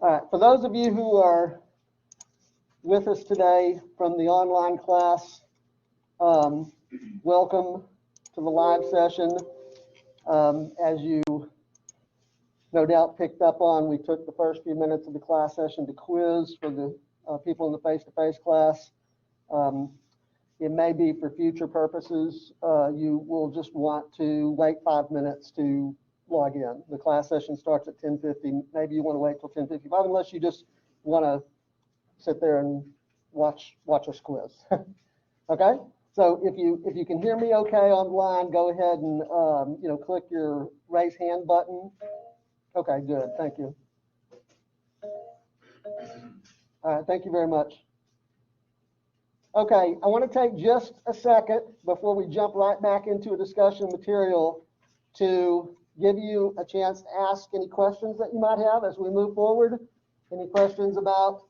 All right, for those of you who are with us today from the online class, welcome to the live session. As you no doubt picked up on, we took the first few minutes of the class session to quiz for the people in the face-to-face class. It may be for future purposes. You will just want to wait 5 minutes to log in. The class session starts at 10:50. Maybe you want to wait till 10:55, unless you just want to sit there and watch us quiz. Okay. So if you can hear me okay online, go ahead and click your raise hand button. Okay, good. Thank you. All right. Thank you very much. Okay, I want to take just a second before we jump right back into a discussion material to give you a chance to ask any questions that you might have as we move forward. Any questions about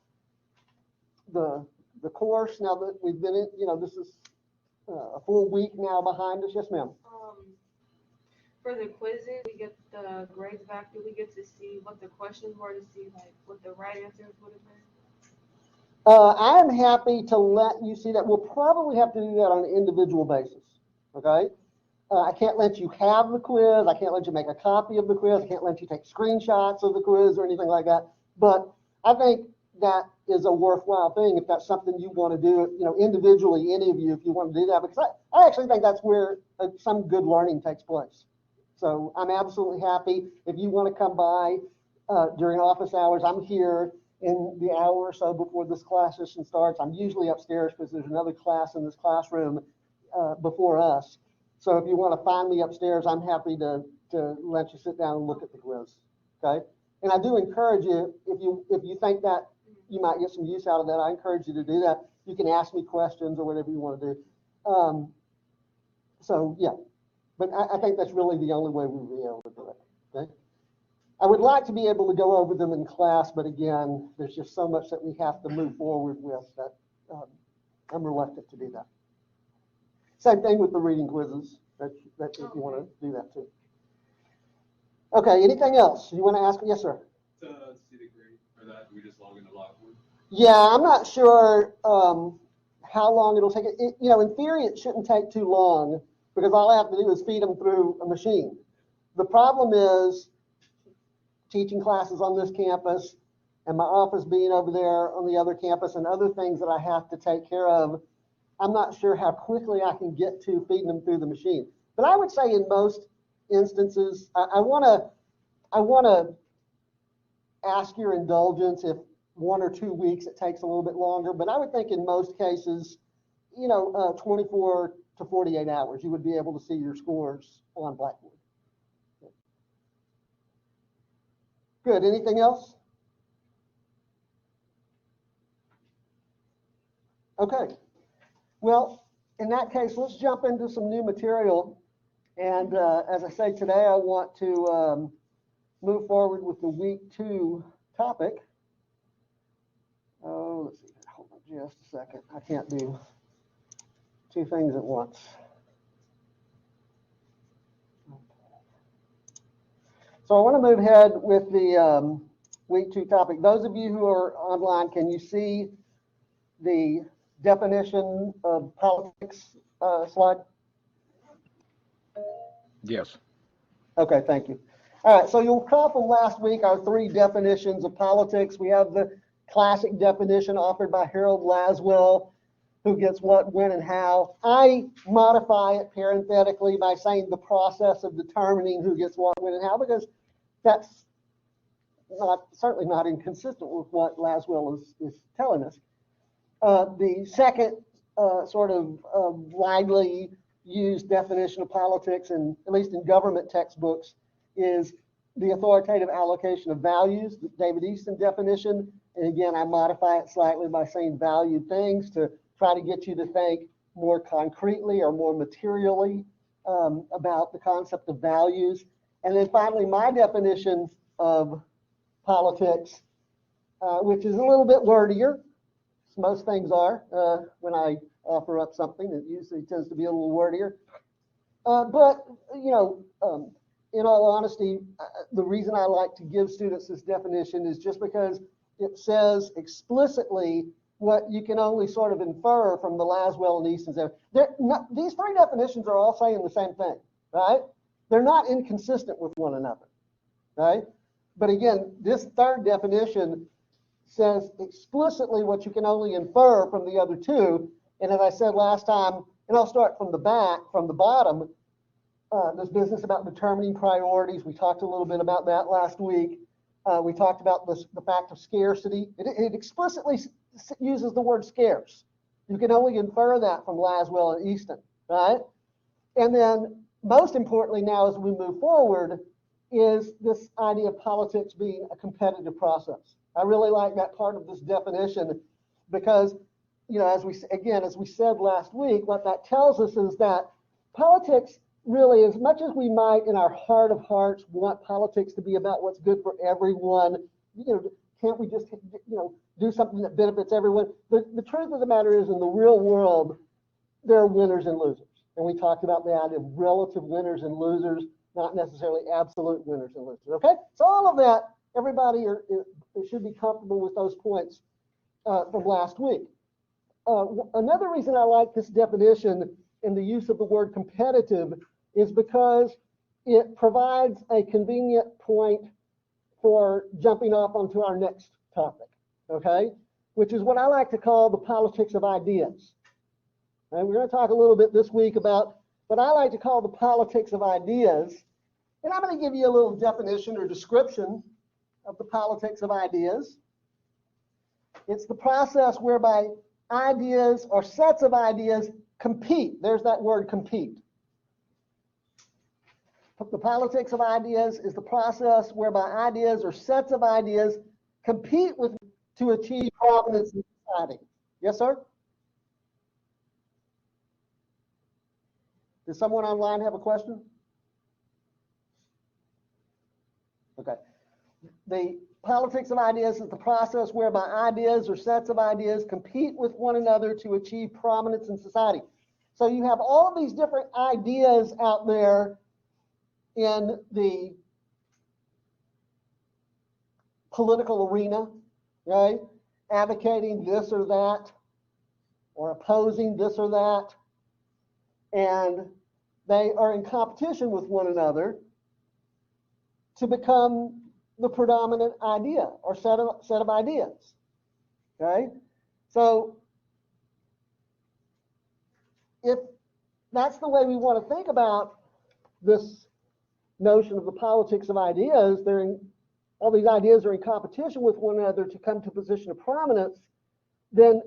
the course now that we've been in, this is a full week now behind us. Yes, ma'am. For the quizzes, we get the grades back. Do we get to see what the questions were, to see like what the right answers would have been? I am happy to let you see that. We'll probably have to do that on an individual basis. Okay. I can't let you have the quiz. I can't let you make a copy of the quiz. I can't let you take screenshots of the quiz or anything like that. But I think that is a worthwhile thing if that's something you want to do, individually, any of you, if you want to do that, because I actually think that's where some good learning takes place. So I'm absolutely happy. If you want to come by during office hours, I'm here in the hour or so before this class session starts. I'm usually upstairs because there's another class in this classroom before us. So if you want to find me upstairs, I'm happy to let you sit down and look at the quiz. Okay. And I do encourage you, if you think that you might get some use out of that, I encourage you to do that. You can ask me questions or whatever you want to do. So yeah, but I think that's really the only way we'll be able to do it. Okay. I would like to be able to go over them in class, but again, there's just so much that we have to move forward with that I'm reluctant to do that. Same thing with the reading quizzes, that if you want to do that too. Okay, anything else you want to ask? Yes, sir. To see the grade for that, do we just log into Lockwood? Yeah, I'm not sure how long it'll take. In theory, it shouldn't take too long because all I have to do is feed them through a machine. The problem is teaching classes on this campus and my office being over there on the other campus and other things that I have to take care of. I'm not sure how quickly I can get to feeding them through the machine. But I would say in most instances, I want to ask your indulgence if 1 or 2 weeks it takes a little bit longer. But I would think in most cases, 24 to 48 hours, you would be able to see your scores on Blackboard. Good. Anything else? Okay. Well, in that case, let's jump into some new material. And as I say, today I want to move forward with the week 2 topic. Oh, let's see. Hold on just a second. I can't do 2 things at once. So I want to move ahead with the week 2 topic. Those of you who are online, can you see the definition of politics slide? Yes. Okay, thank you. All right, so you'll recall from last week our 3 definitions of politics. We have the classic definition offered by Harold Laswell, who gets what, when, and how. I modify it parenthetically by saying the process of determining who gets what, when, and how, because that's certainly not inconsistent with what Laswell is telling us. The second sort of widely used definition of politics, and at least in government textbooks, is the authoritative allocation of values, the David Easton definition. And again, I modify it slightly by saying valued things to try to get you to think more concretely or more materially about the concept of values. And then finally, my definition of politics, which is a little bit wordier. Most things are when I offer up something. It usually tends to be a little wordier. But in all honesty, the reason I like to give students this definition is just because it says explicitly what you can only sort of infer from the Laswell and Easton's. These three definitions are all saying the same thing, right? They're not inconsistent with one another, right? But again, this third definition says explicitly what you can only infer from the other two. And as I said last time, and I'll start from the bottom, this business about determining priorities. We talked a little bit about that last week. We talked about the fact of scarcity. It explicitly uses the word scarce. You can only infer that from Laswell and Easton, right? And then most importantly now as we move forward is this idea of politics being a competitive process. I really like that part of this definition because, you know, as we said last week, what that tells us is that politics really, as much as we might in our heart of hearts want politics to be about what's good for everyone, you know, can't we just, you know, do something that benefits everyone? The truth of the matter is in the real world, there are winners and losers. And we talked about the idea of relative winners and losers, not necessarily absolute winners and losers, okay? So all of that, everybody should be comfortable with those points from last week. Another reason I like this definition and the use of the word competitive is because it provides a convenient point for jumping off onto our next topic, okay? Which is what I like to call the politics of ideas. And we're going to talk a little bit this week about what I like to call the politics of ideas. And I'm going to give you a little definition or description of the politics of ideas. It's the process whereby ideas or sets of ideas compete. There's that word, compete. The politics of ideas is the process whereby ideas or sets of ideas compete to achieve prominence in society. Yes, sir? Does someone online have a question? Okay. The politics of ideas is the process whereby ideas or sets of ideas compete with one another to achieve prominence in society. So you have all of these different ideas out there in the political arena, right? Advocating this or that, or opposing this or that. And they are in competition with one another to become the predominant idea or set of ideas, okay? So if that's the way we want to think about this notion of the politics of ideas, all these ideas are in competition with one another to come to a position of prominence, then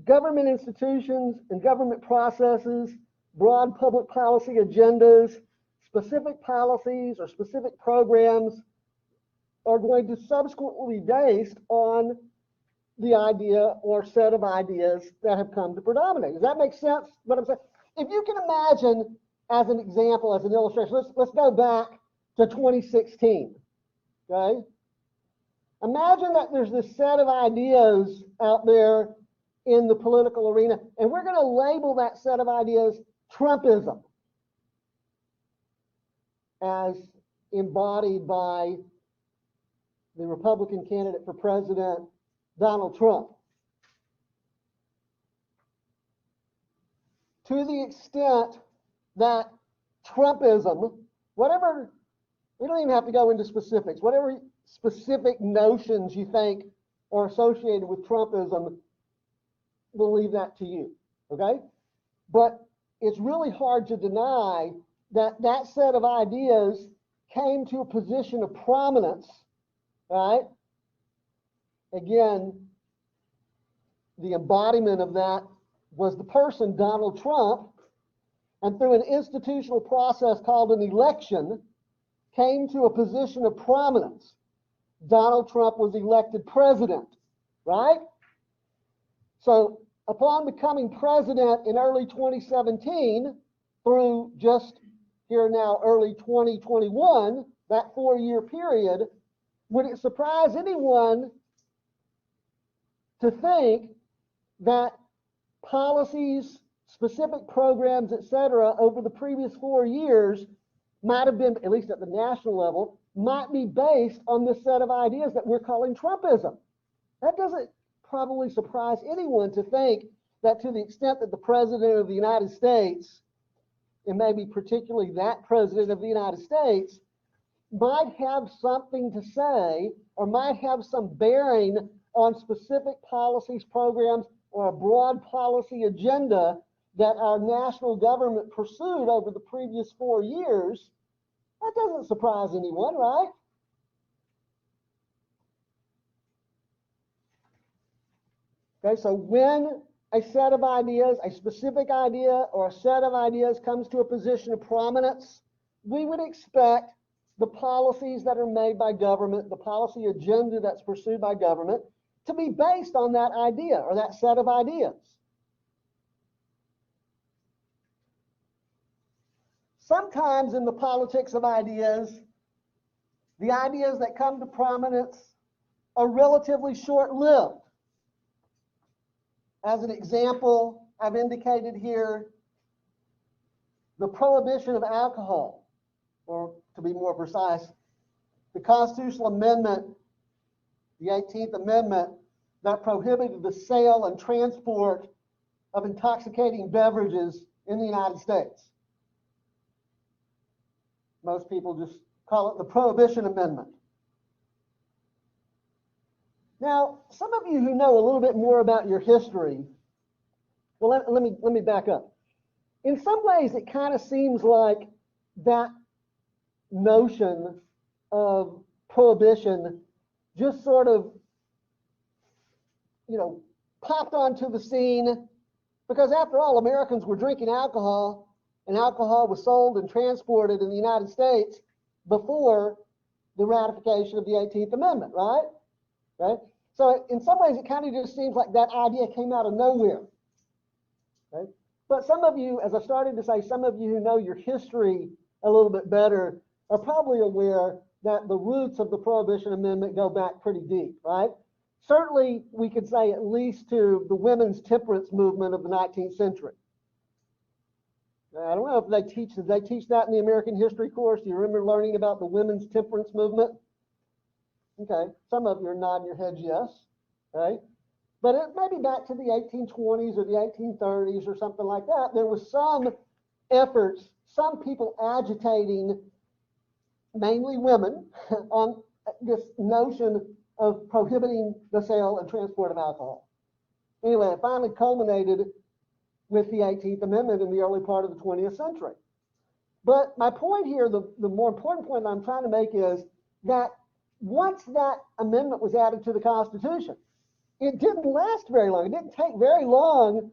government institutions and government processes, broad public policy agendas, specific policies or specific programs are going to subsequently be based on the idea or set of ideas that have come to predominate. Does that make sense? What I'm saying? If you can imagine, as an example, as an illustration, let's go back to 2016. Okay? Imagine that there's this set of ideas out there in the political arena, and we're going to label that set of ideas Trumpism, as embodied by the Republican candidate for president, Donald Trump. To the extent that Trumpism, whatever, we don't even have to go into specifics, whatever specific notions you think are associated with Trumpism, we'll leave that to you, okay? But it's really hard to deny that that set of ideas came to a position of prominence, right? Again, the embodiment of that was the person, Donald Trump, and through an institutional process called an election, came to a position of prominence. Donald Trump was elected president, right? So upon becoming president in early 2017, through just here now early 2021, that 4-year period, would it surprise anyone to think that policies, specific programs, etc., over the previous 4 years might have been, at least at the national level, might be based on this set of ideas that we're calling Trumpism. That doesn't probably surprise anyone to think that to the extent that the President of the United States, and maybe particularly that President of the United States, might have something to say or might have some bearing on specific policies, programs, or a broad policy agenda that our national government pursued over the previous 4 years, that doesn't surprise anyone, right? Okay, so when a set of ideas, a specific idea or a set of ideas comes to a position of prominence, we would expect the policies that are made by government, the policy agenda that's pursued by government, to be based on that idea or that set of ideas. Sometimes in the politics of ideas, the ideas that come to prominence are relatively short-lived. As an example, I've indicated here the prohibition of alcohol, or to be more precise, the constitutional amendment, the 18th Amendment, that prohibited the sale and transport of intoxicating beverages in the United States. Most people just call it the Prohibition Amendment. Now, some of you who know a little bit more about your history, well, let me back up. In some ways, it kind of seems like that notion of prohibition just sort of, popped onto the scene because after all, Americans were drinking alcohol, and alcohol was sold and transported in the United States before the ratification of the 18th Amendment, right? Right? So in some ways, it kind of just seems like that idea came out of nowhere. Right? But some of you, as I started to say, some of you who know your history a little bit better are probably aware that the roots of the Prohibition Amendment go back pretty deep, right? Certainly, we could say at least to the women's temperance movement of the 19th century. I don't know if did they teach that in the American history course? Do you remember learning about the women's temperance movement? Okay, some of you are nodding your heads yes, right? But it may be back to the 1820s or the 1830s or something like that. There was some efforts, some people agitating, mainly women, on this notion of prohibiting the sale and transport of alcohol. Anyway, it finally culminated with the 18th Amendment in the early part of the 20th century. But my point here, the more important point I'm trying to make is that once that amendment was added to the Constitution, it didn't last very long. It didn't take very long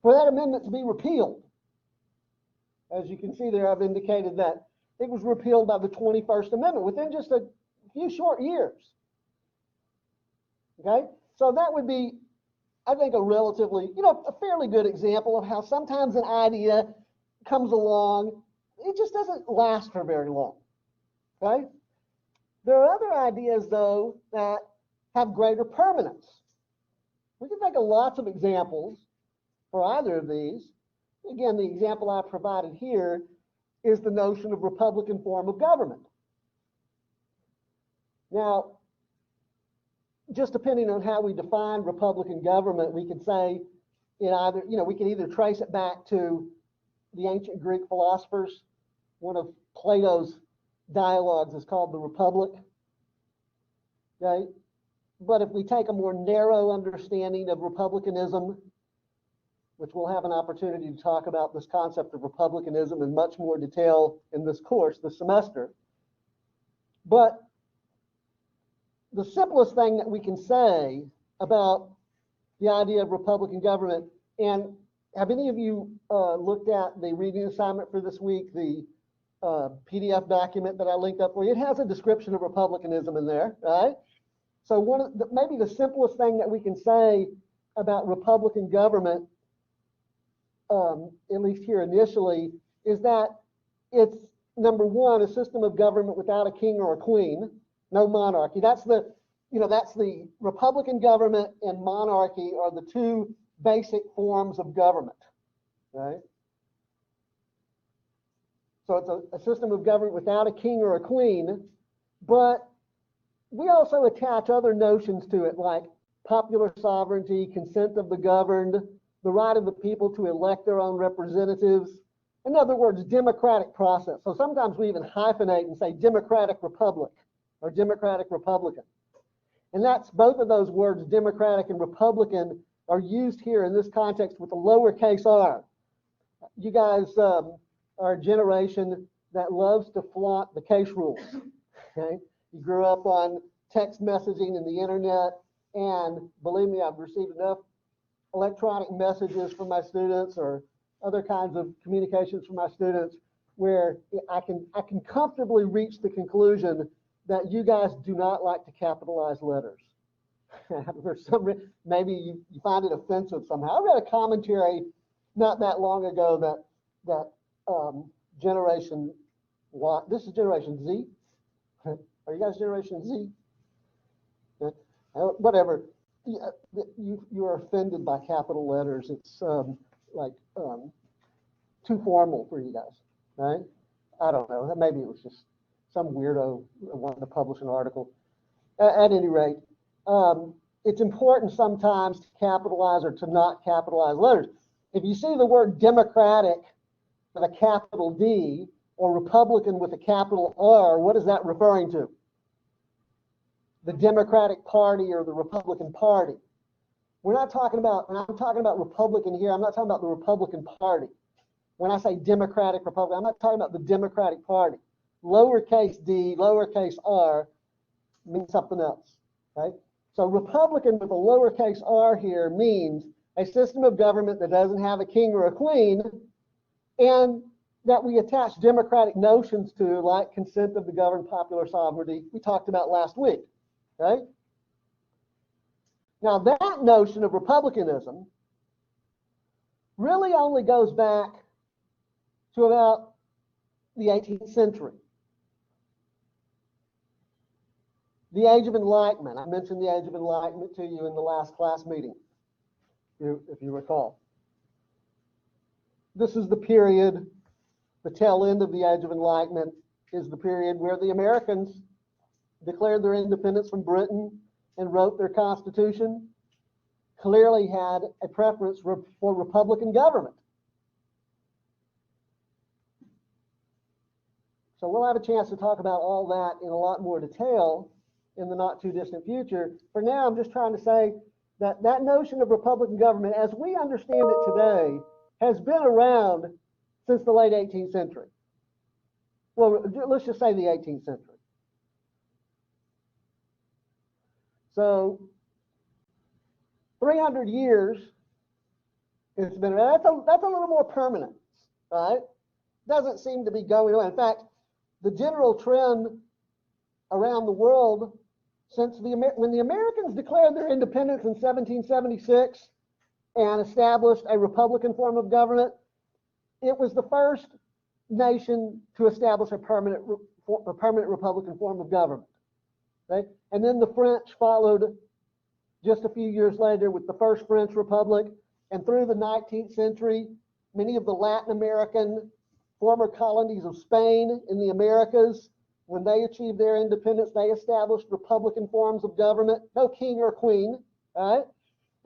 for that amendment to be repealed. As you can see there, I've indicated that it was repealed by the 21st Amendment within just a few short years. Okay? So that would be, I think, a relatively, a fairly good example of how sometimes an idea comes along, it just doesn't last for very long. Okay? There are other ideas, though, that have greater permanence. We can think of lots of examples for either of these. Again, the example I provided here is the notion of Republican form of government. Now, just depending on how we define Republican government, we could say we can either trace it back to the ancient Greek philosophers. One of Plato's dialogues is called the Republic. Okay? But if we take a more narrow understanding of republicanism, which we'll have an opportunity to talk about this concept of republicanism in much more detail in this course, this semester. But the simplest thing that we can say about the idea of Republican government, and have any of you looked at the reading assignment for this week, the PDF document that I linked up for you? It has a description of republicanism in there, right? So maybe the simplest thing that we can say about Republican government, at least here initially, is that it's, number one, a system of government without a king or a queen, no monarchy. That's the Republican government and monarchy are the two basic forms of government, right? So it's a system of government without a king or a queen, but we also attach other notions to it, like popular sovereignty, consent of the governed, the right of the people to elect their own representatives. In other words, democratic process. So sometimes we even hyphenate and say democratic republic or democratic republican. And that's both of those words, democratic and republican, are used here in this context with a lowercase r. You guys are a generation that loves to flaunt the case rules. Okay? You grew up on text messaging and the internet, and believe me, I've received enough electronic messages from my students or other kinds of communications from my students where I can comfortably reach the conclusion that you guys do not like to capitalize letters. For some reason, maybe you find it offensive somehow. I read a commentary not that long ago that Generation Y, this is Generation Z. Are you guys Generation Z? Whatever. You are offended by capital letters. It's too formal for you guys, right? I don't know. Maybe it was just some weirdo wanted to publish an article. At any rate, it's important sometimes to capitalize or to not capitalize letters. If you see the word democratic with a capital D or Republican with a capital R, what is that referring to? The Democratic Party or the Republican Party. We're not talking about, when I'm talking about Republican here, I'm not talking about the Republican Party. When I say Democratic Republican, I'm not talking about the Democratic Party. Lowercase d, lowercase r means something else, right? So Republican with a lowercase r here means a system of government that doesn't have a king or a queen, and that we attach democratic notions to, like consent of the governed, popular sovereignty, we talked about last week, right? Now that notion of republicanism really only goes back to about the 18th century. The Age of Enlightenment. I mentioned the Age of Enlightenment to you in the last class meeting, if you recall. This is the period, the tail end of the Age of Enlightenment is the period where the Americans declared their independence from Britain and wrote their Constitution, clearly had a preference for Republican government. So we'll have a chance to talk about all that in a lot more detail in the not too distant future. For now, I'm just trying to say that that notion of Republican government, as we understand it today, has been around since the late 18th century. Well, let's just say the 18th century. So 300 years it's been around. That's a little more permanent, right? Doesn't seem to be going away. In fact, the general trend around the world since when the Americans declared their independence in 1776 and established a Republican form of government, it was the first nation to establish a permanent Republican form of government. Okay? And then the French followed just a few years later with the first French Republic. And through the 19th century, many of the Latin American former colonies of Spain in the Americas, when they achieved their independence, they established Republican forms of government, no king or queen, right?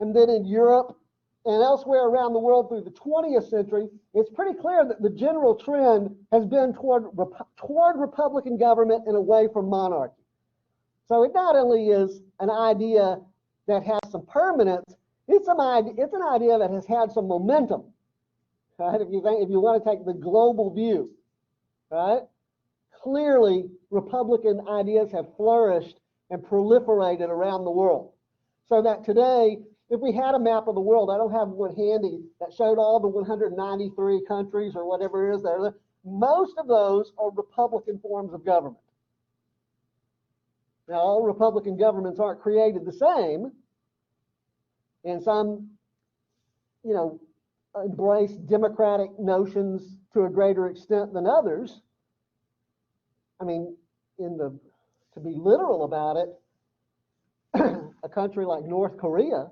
And then in Europe and elsewhere around the world through the 20th century, it's pretty clear that the general trend has been toward Republican government and away from monarchy. So it not only is an idea that has some permanence, it's an idea that has had some momentum, right? If you want to take the global view, right? Clearly, Republican ideas have flourished and proliferated around the world. So that today, if we had a map of the world, I don't have one handy, that showed all the 193 countries or whatever it is there, most of those are Republican forms of government. Now, all Republican governments aren't created the same, and some, embrace democratic notions to a greater extent than others. I mean, to be literal about it, a country like North Korea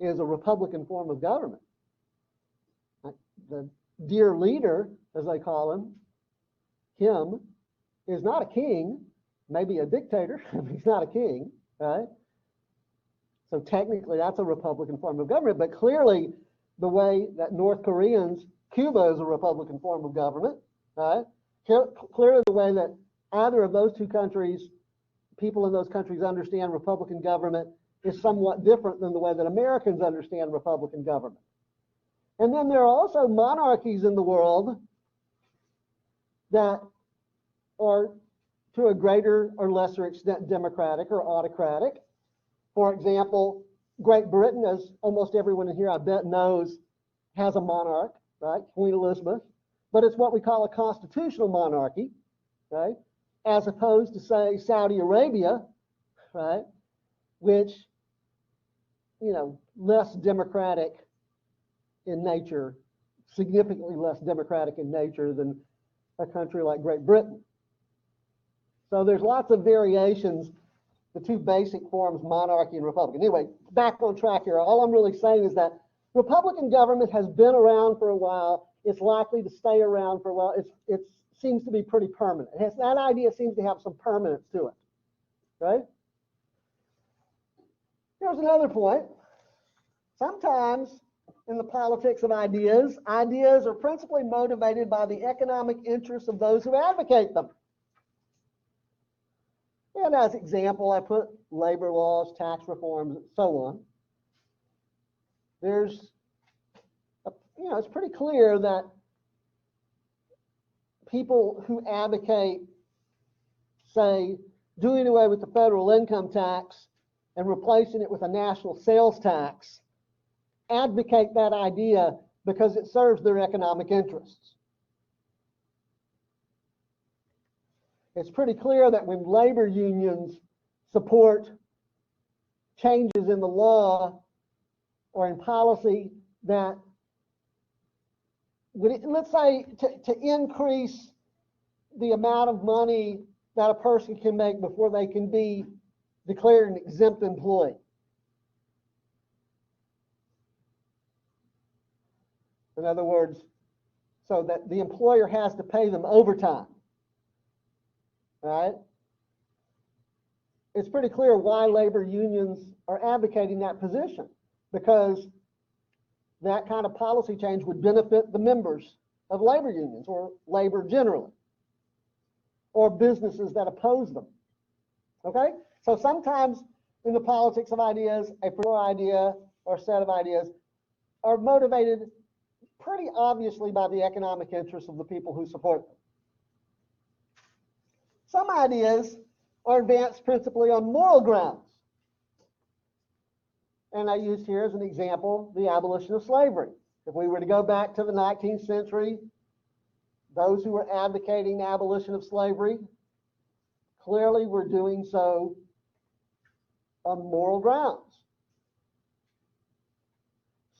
is a Republican form of government. The dear leader, as they call him, is not a king, maybe a dictator, but he's not a king, right? So technically that's a Republican form of government, but clearly the way that North Koreans, Cuba is a Republican form of government, right? Clearly the way that either of those two countries, people in those countries understand Republican government is somewhat different than the way that Americans understand Republican government. And then there are also monarchies in the world that are to a greater or lesser extent democratic or autocratic. For example, Great Britain, as almost everyone in here I bet knows, has a monarch, right? Queen Elizabeth. But it's what we call a constitutional monarchy, right? As opposed to, say, Saudi Arabia, right? Which, less democratic in nature, significantly less democratic in nature than a country like Great Britain. So there's lots of variations, the two basic forms, monarchy and republic. Anyway, back on track here. All I'm really saying is that Republican government has been around for a while. It's likely to stay around for a while. It seems to be pretty permanent. That idea seems to have some permanence to it, right? Here's another point. Sometimes in the politics of ideas, ideas are principally motivated by the economic interests of those who advocate them. And as example, I put labor laws, tax reforms, and so on. It's pretty clear that people who advocate, say, doing away with the federal income tax and replacing it with a national sales tax, advocate that idea because it serves their economic interests. It's pretty clear that when labor unions support changes in the law or in policy that, let's say, to increase the amount of money that a person can make before they can be declared an exempt employee. In other words, so that the employer has to pay them overtime. Right? It's pretty clear why labor unions are advocating that position, because that kind of policy change would benefit the members of labor unions or labor generally, or businesses that oppose them. Okay? So sometimes in the politics of ideas, a particular idea or set of ideas are motivated pretty obviously by the economic interests of the people who support them. Some ideas are advanced principally on moral grounds. And I used here as an example the abolition of slavery. If we were to go back to the 19th century, those who were advocating the abolition of slavery clearly were doing so on moral grounds.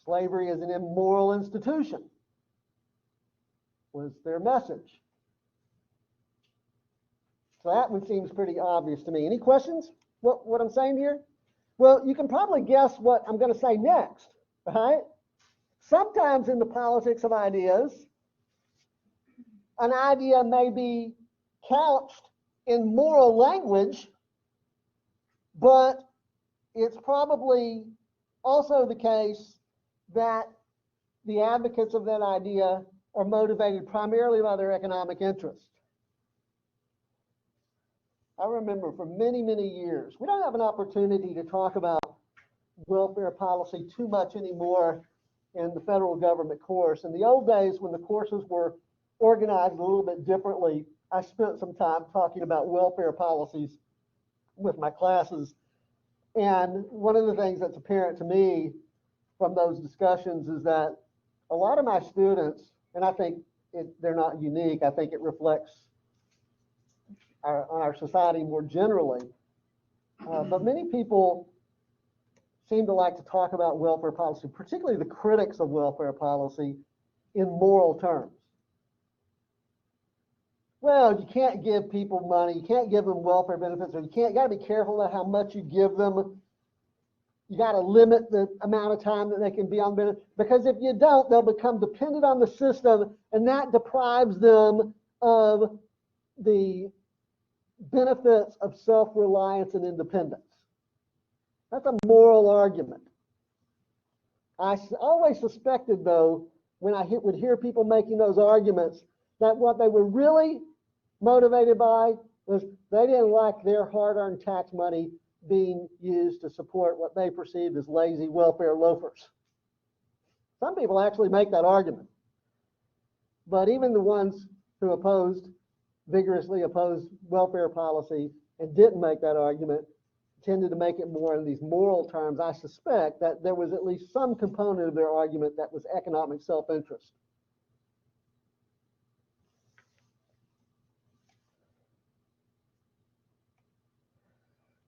Slavery is an immoral institution, was their message. So that one seems pretty obvious to me. Any questions? What I'm saying here? Well, you can probably guess what I'm going to say next, right? Sometimes in the politics of ideas, an idea may be couched in moral language, but it's probably also the case that the advocates of that idea are motivated primarily by their economic interests. I remember for many, many years, we don't have an opportunity to talk about welfare policy too much anymore in the federal government course. In the old days, when the courses were organized a little bit differently, I spent some time talking about welfare policies with my classes. And one of the things that's apparent to me from those discussions is that a lot of my students, and I think they're not unique, I think it reflects on our society more generally, but many people seem to like to talk about welfare policy, particularly the critics of welfare policy, in moral terms. Well, you can't give people money, you can't give them welfare benefits, or you got to be careful about how much you give them. you got to limit the amount of time that they can be on benefit, because if you don't, they'll become dependent on the system, and that deprives them of the benefits of self-reliance and independence. That's a moral argument. I always suspected, though, when I would hear people making those arguments, that what they were really motivated by was they didn't like their hard-earned tax money being used to support what they perceived as lazy welfare loafers. Some people actually make that argument. But even the ones who vigorously opposed welfare policy and didn't make that argument, tended to make it more in these moral terms. I suspect that there was at least some component of their argument that was economic self-interest.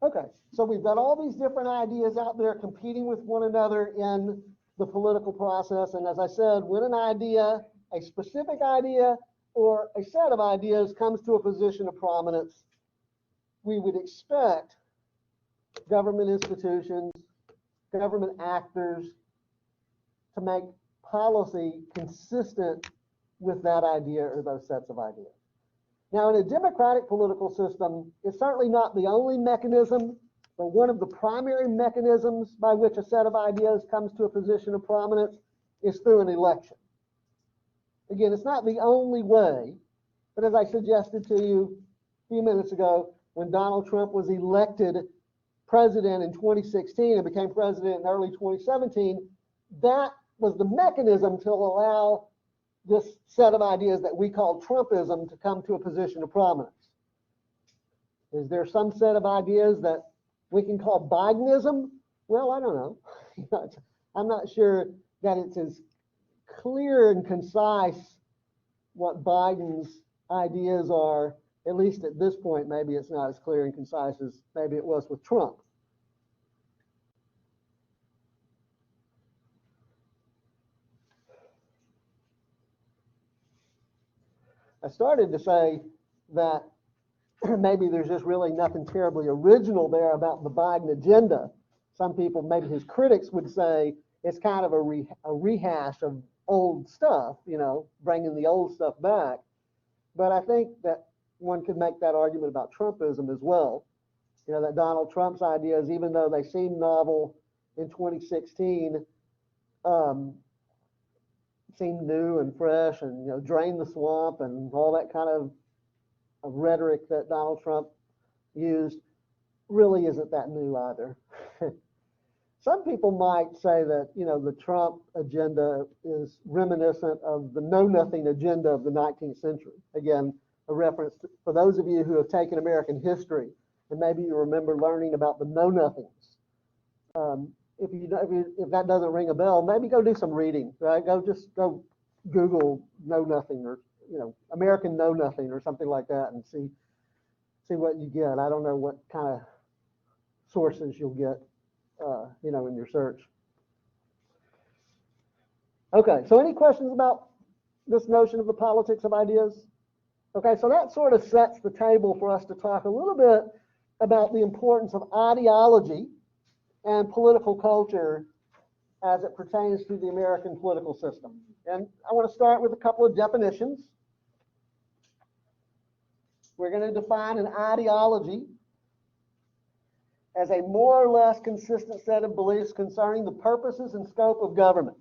Okay, so we've got all these different ideas out there competing with one another in the political process. And as I said, when an idea, a specific idea or a set of ideas comes to a position of prominence, we would expect government institutions, government actors to make policy consistent with that idea or those sets of ideas. Now, in a democratic political system, it's certainly not the only mechanism, but one of the primary mechanisms by which a set of ideas comes to a position of prominence is through an election. Again, it's not the only way, but as I suggested to you a few minutes ago, when Donald Trump was elected president in 2016 and became president in early 2017, that was the mechanism to allow this set of ideas that we call Trumpism to come to a position of prominence. Is there some set of ideas that we can call Bidenism? Well, I don't know. I'm not sure that it's as clear and concise what Biden's ideas are. At least at this point, maybe it's not as clear and concise as maybe it was with Trump. I started to say that maybe there's just really nothing terribly original there about the Biden agenda. Some people, maybe his critics, would say it's kind of a rehash of old stuff, you know, bringing the old stuff back. But I think that one could make that argument about Trumpism as well. You know, that Donald Trump's ideas, even though they seemed novel in 2016, seemed new and fresh, and, you know, drain the swamp and all that kind of rhetoric that Donald Trump used really isn't that new either. Some people might say that, you know, the Trump agenda is reminiscent of the know-nothing agenda of the 19th century. Again, a reference to, for those of you who have taken American history, and maybe you remember learning about the know-nothings. If that doesn't ring a bell, maybe go do some reading, right? Go Google know nothing, or, you know, American know nothing or something like that, and see what you get. I don't know what kind of sources you'll get, you know, in your search. Okay, so any questions about this notion of the politics of ideas? Okay, so that sort of sets the table for us to talk a little bit about the importance of ideology and political culture as it pertains to the American political system. And I want to start with a couple of definitions. We're going to define an ideology as a more or less consistent set of beliefs concerning the purposes and scope of government.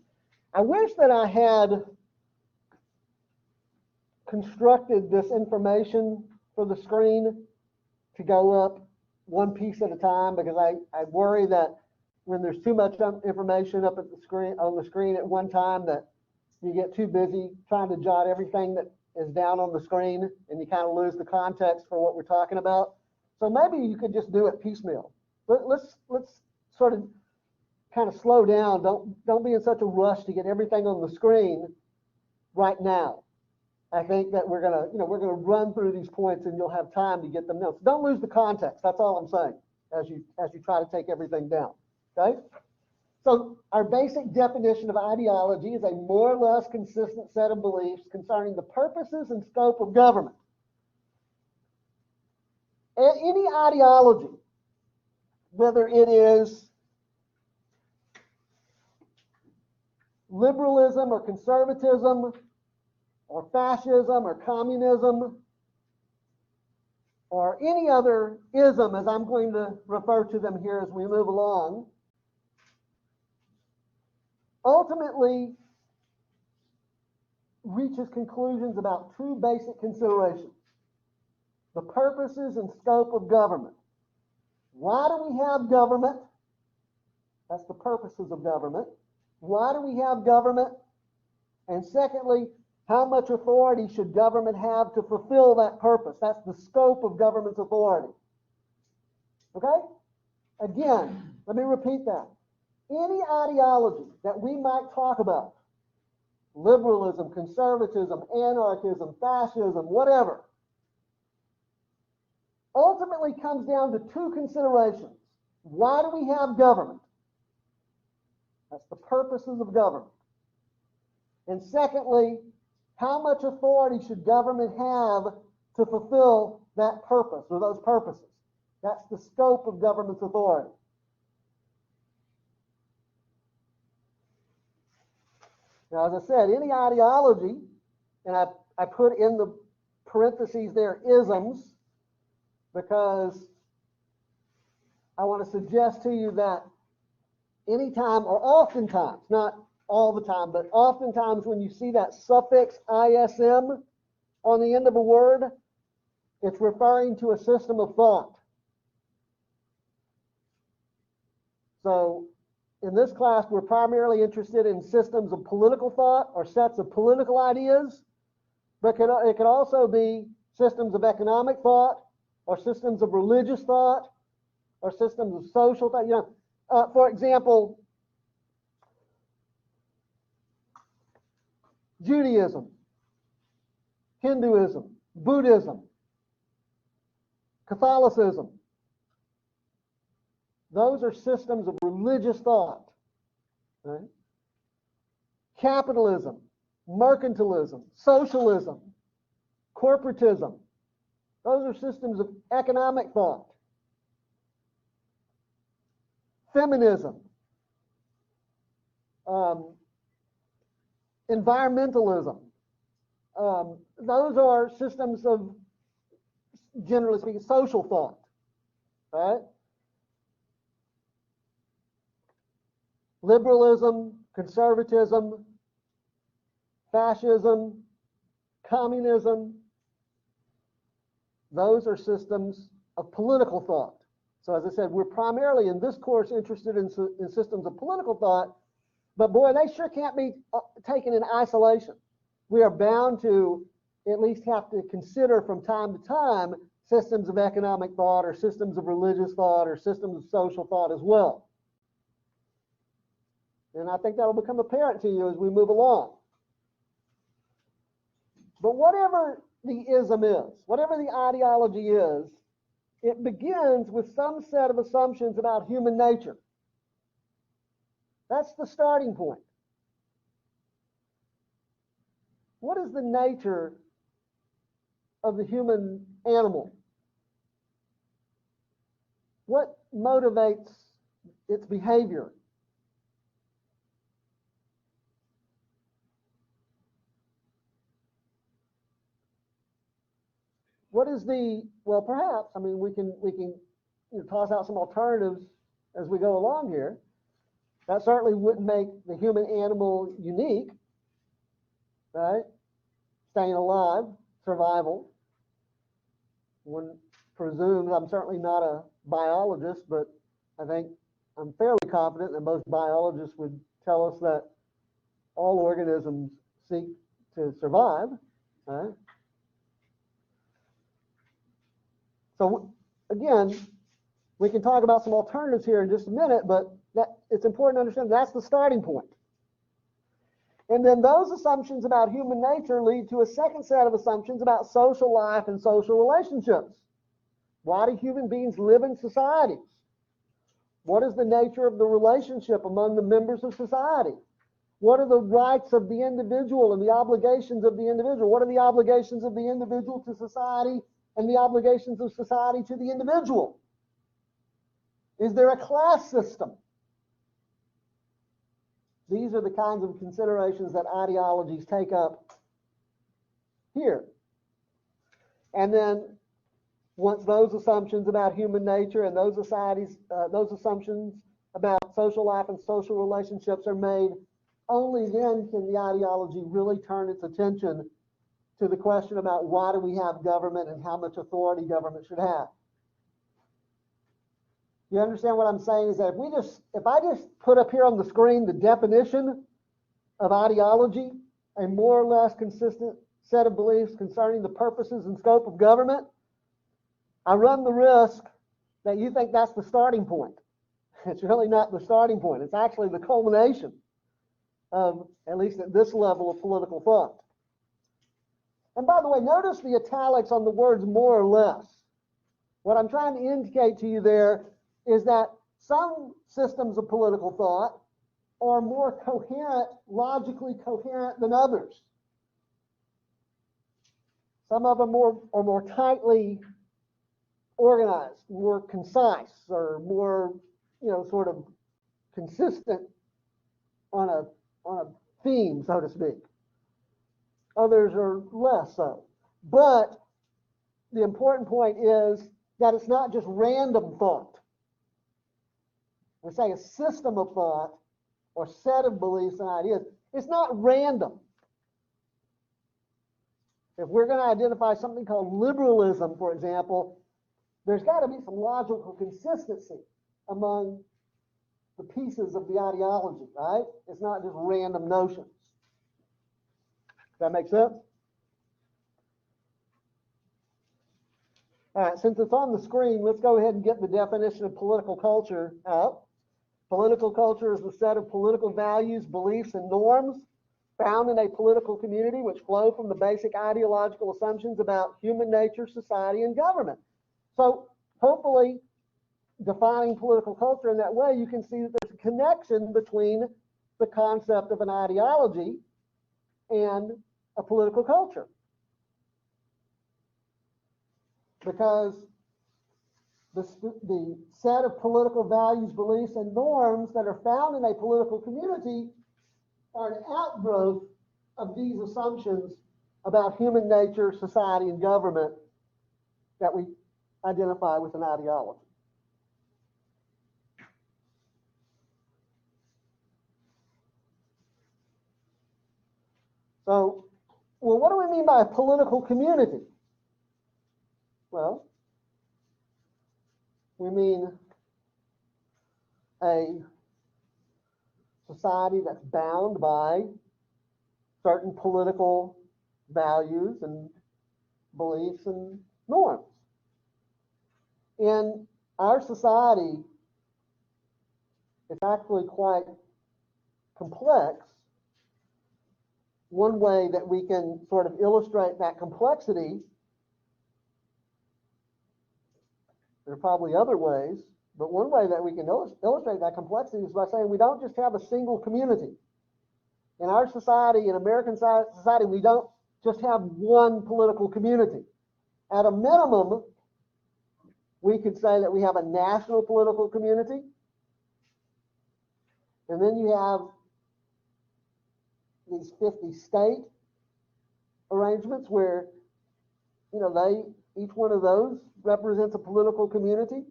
I wish that I had constructed this information for the screen to go up one piece at a time, because I worry that when there's too much information up at the screen, on the screen at one time, that you get too busy trying to jot everything that is down on the screen, and you kind of lose the context for what we're talking about. So maybe you could just do it piecemeal. Let's sort of kind of slow down. Don't be in such a rush to get everything on the screen right now. I think that we're gonna run through these points, and you'll have time to get them notes. Don't lose the context. That's all I'm saying as you try to take everything down. Okay. So our basic definition of ideology is a more or less consistent set of beliefs concerning the purposes and scope of government. Any ideology, whether it is liberalism or conservatism or fascism or communism or any other ism, as I'm going to refer to them here as we move along, ultimately reaches conclusions about two basic considerations: the purposes and scope of government. Why do we have government? That's the purposes of government. Why do we have government? And secondly, how much authority should government have to fulfill that purpose? That's the scope of government's authority. Okay? Again, let me repeat that. Any ideology that we might talk about, liberalism, conservatism, anarchism, fascism, whatever, ultimately comes down to two considerations. Why do we have government? That's the purposes of government. And secondly, how much authority should government have to fulfill that purpose or those purposes? That's the scope of government's authority. Now, as I said, any ideology, and I put in the parentheses there isms, because I want to suggest to you that anytime or oftentimes, not all the time, but oftentimes when you see that suffix ism on the end of a word, it's referring to a system of thought. So in this class, we're primarily interested in systems of political thought or sets of political ideas, but it could also be systems of economic thought or systems of religious thought or systems of social thought. You know, for example, Judaism, Hinduism, Buddhism, Catholicism. Those are systems of religious thought. Right? Capitalism, mercantilism, socialism, corporatism. Those are systems of economic thought. Feminism, environmentalism. Those are systems of, generally speaking, social thought. Right? Liberalism, conservatism, fascism, communism, those are systems of political thought. So as I said, we're primarily in this course interested in systems of political thought, but boy, they sure can't be taken in isolation. We are bound to at least have to consider from time to time systems of economic thought or systems of religious thought or systems of social thought as well. And I think that'll become apparent to you as we move along. But whatever the ism is, whatever the ideology is, it begins with some set of assumptions about human nature. That's the starting point. What is the nature of the human animal? What motivates its behavior? What is the, well, perhaps, I mean, we can toss out some alternatives as we go along here. That certainly wouldn't make the human animal unique, right? Staying alive, survival. One presumes, I'm certainly not a biologist, but I think I'm fairly confident that most biologists would tell us that all organisms seek to survive, right? So again, we can talk about some alternatives here in just a minute, but it's important to understand that's the starting point. And then those assumptions about human nature lead to a second set of assumptions about social life and social relationships. Why do human beings live in societies? What is the nature of the relationship among the members of society? What are the rights of the individual and the obligations of the individual? What are the obligations of the individual to society and the obligations of society to the individual? Is there a class system? These are the kinds of considerations that ideologies take up here. And then once those assumptions about human nature and those assumptions about social life and social relationships are made, only then can the ideology really turn its attention to the question about why do we have government and how much authority government should have. You understand what I'm saying is that if I just put up here on the screen the definition of ideology, a more or less consistent set of beliefs concerning the purposes and scope of government, I run the risk that you think that's the starting point. It's really not the starting point. It's actually the culmination of, at least at this level, of political thought. And by the way, notice the italics on the words more or less. What I'm trying to indicate to you there is that some systems of political thought are more coherent, logically coherent than others. Some of them are more tightly organized, more concise, or more, sort of consistent on a theme, so to speak. Others are less so. But the important point is that it's not just random thought. We say a system of thought or set of beliefs and ideas. It's not random. If we're going to identify something called liberalism, for example, there's got to be some logical consistency among the pieces of the ideology, right? It's not just random notions. Does that make sense? All right, since it's on the screen, let's go ahead and get the definition of political culture out. Political culture is the set of political values, beliefs, and norms found in a political community which flow from the basic ideological assumptions about human nature, society, and government. So hopefully, defining political culture in that way, you can see that there's a connection between the concept of an ideology and a political culture. Because the set of political values, beliefs, and norms that are found in a political community are an outgrowth of these assumptions about human nature, society, and government that we identify with an ideology. So, well, what do we mean by a political community? Well, we mean a society that's bound by certain political values and beliefs and norms. In our society, it's actually quite complex. One way that we can sort of illustrate that complexity, there are probably other ways, but one way that we can illustrate that complexity is by saying we don't just have a single community. In our society, in American society, we don't just have one political community. At a minimum, we could say that we have a national political community, and then you have these 50 state arrangements where, each one of those represents a political community.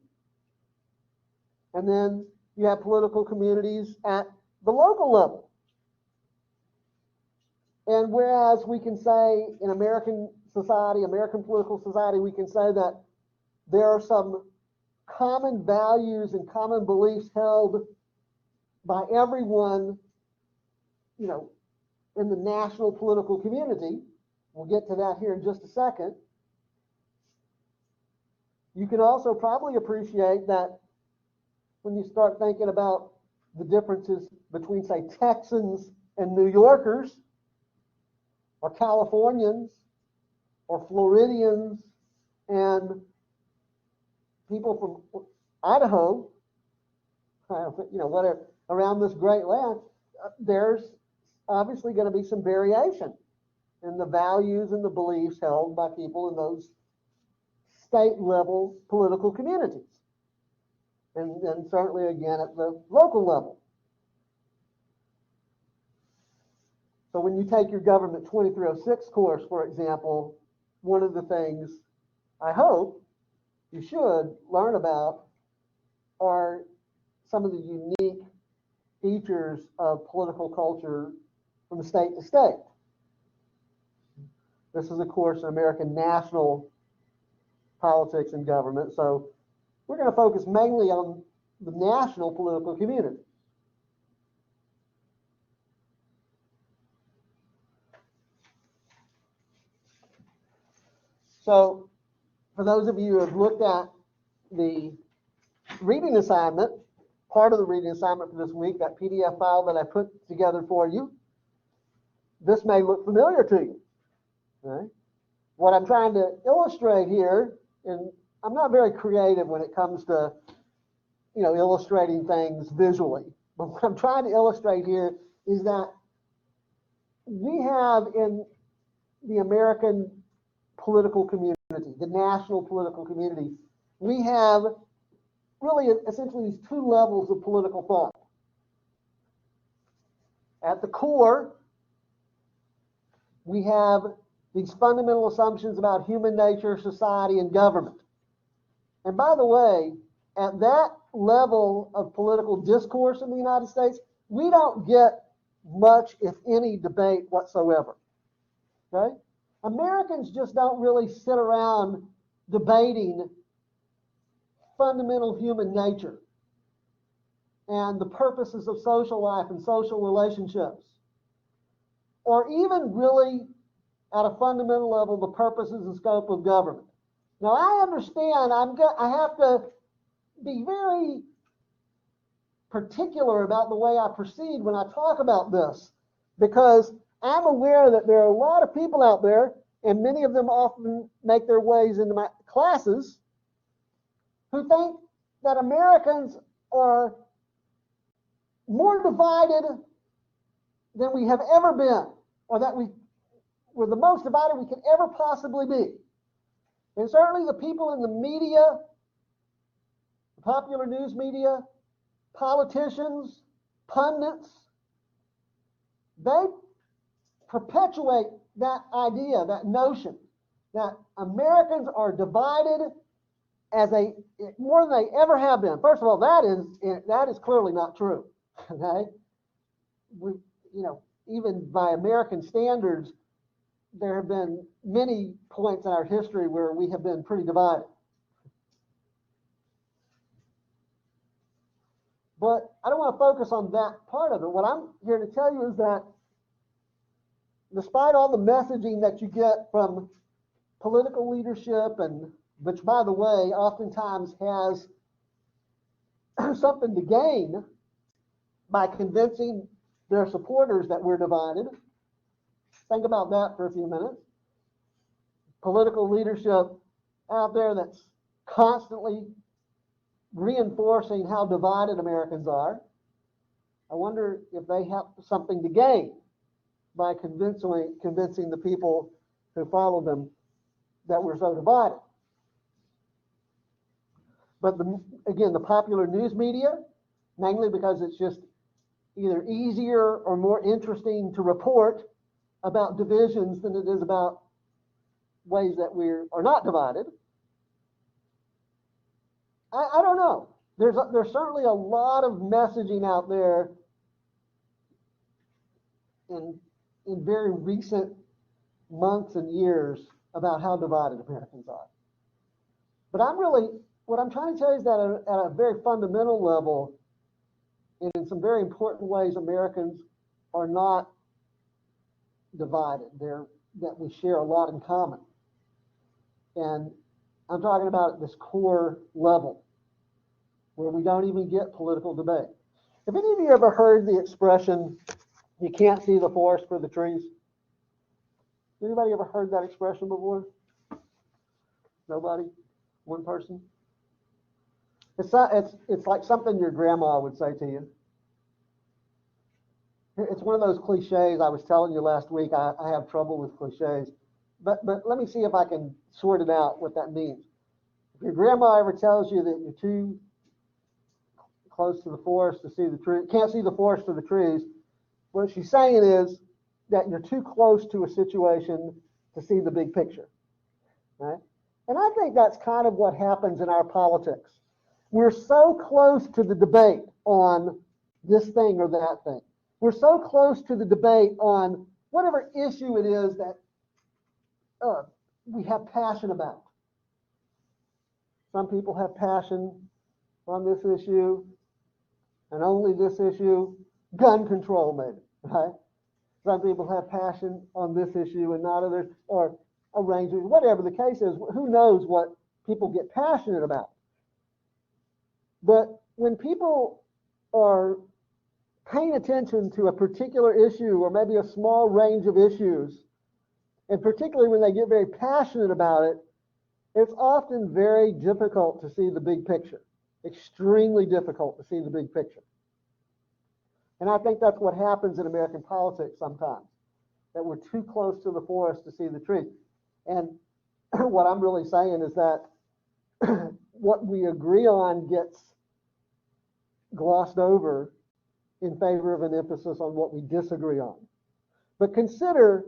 And then you have political communities at the local level. And whereas we can say in American society, American political society, we can say that there are some common values and common beliefs held by everyone, in the national political community. We'll get to that here in just a second. You can also probably appreciate that when you start thinking about the differences between, say, Texans and New Yorkers, or Californians, or Floridians, and people from Idaho, whatever, around this great land, there's obviously going to be some variation in the values and the beliefs held by people in those state level political communities. And certainly again at the local level. So when you take your Government 2306 course, for example, one of the things I hope you should learn about are some of the unique features of political culture from state to state. This is, of course, American national politics and government. So we're going to focus mainly on the national political community. So for those of you who have looked at the reading assignment, part of the reading assignment for this week, that PDF file that I put together for you, this may look familiar to you. Okay? What I'm trying to illustrate here, and I'm not very creative when it comes to, illustrating things visually, but what I'm trying to illustrate here is that we have in the American political community, the national political community, we have really essentially these two levels of political thought. At the core, we have these fundamental assumptions about human nature, society, and government. And by the way, at that level of political discourse in the United States, we don't get much, if any, debate whatsoever. Okay? Americans just don't really sit around debating fundamental human nature and the purposes of social life and social relationships, or even really at a fundamental level the purposes and scope of government. Now I understand I have to be very particular about the way I proceed when I talk about this, because I'm aware that there are a lot of people out there, and many of them often make their ways into my classes, who think that Americans are more divided than we have ever been, or that we're the most divided we could ever possibly be. And certainly the people in the media, the popular news media, politicians, pundits, they perpetuate that idea, that notion that Americans are divided more than they ever have been. First of all, that is clearly not true. Okay, even by American standards, there have been many points in our history where we have been pretty divided. But I don't want to focus on that part of it. What I'm here to tell you is that despite all the messaging that you get from political leadership, and which, by the way, oftentimes has something to gain by convincing their supporters that we're divided. Think about that for a few minutes. Political leadership out there that's constantly reinforcing how divided Americans are. I wonder if they have something to gain by convincing the people who follow them that we're so divided. But again, the popular news media, mainly because it's just either easier or more interesting to report about divisions than it is about ways that we are not divided. I don't know. There's certainly a lot of messaging out there in very recent months and years about how divided Americans are. But what I'm trying to tell you is that at a very fundamental level, and in some very important ways, Americans are not divided. That we share a lot in common. And I'm talking about at this core level where we don't even get political debate. Have any of you ever heard the expression, you can't see the forest for the trees? Anybody ever heard that expression before? Nobody? One person? It's like something your grandma would say to you. It's one of those cliches I was telling you last week. I have trouble with cliches. But let me see if I can sort it out what that means. If your grandma ever tells you that you're too close to the forest to see the tree, can't see the forest for the trees, what she's saying is that you're too close to a situation to see the big picture, right? And I think that's kind of what happens in our politics. We're so close to the debate on this thing or that thing. We're so close to the debate on whatever issue it is that we have passion about. Some people have passion on this issue and only this issue, gun control maybe, right? Some people have passion on this issue and not others, or a range of, whatever the case is, who knows what people get passionate about. But when people are paying attention to a particular issue or maybe a small range of issues, and particularly when they get very passionate about it, it's often very difficult to see the big picture. Extremely difficult to see the big picture. And I think that's what happens in American politics sometimes, that we're too close to the forest to see the trees. And what I'm really saying is that what we agree on gets glossed over in favor of an emphasis on what we disagree on. But consider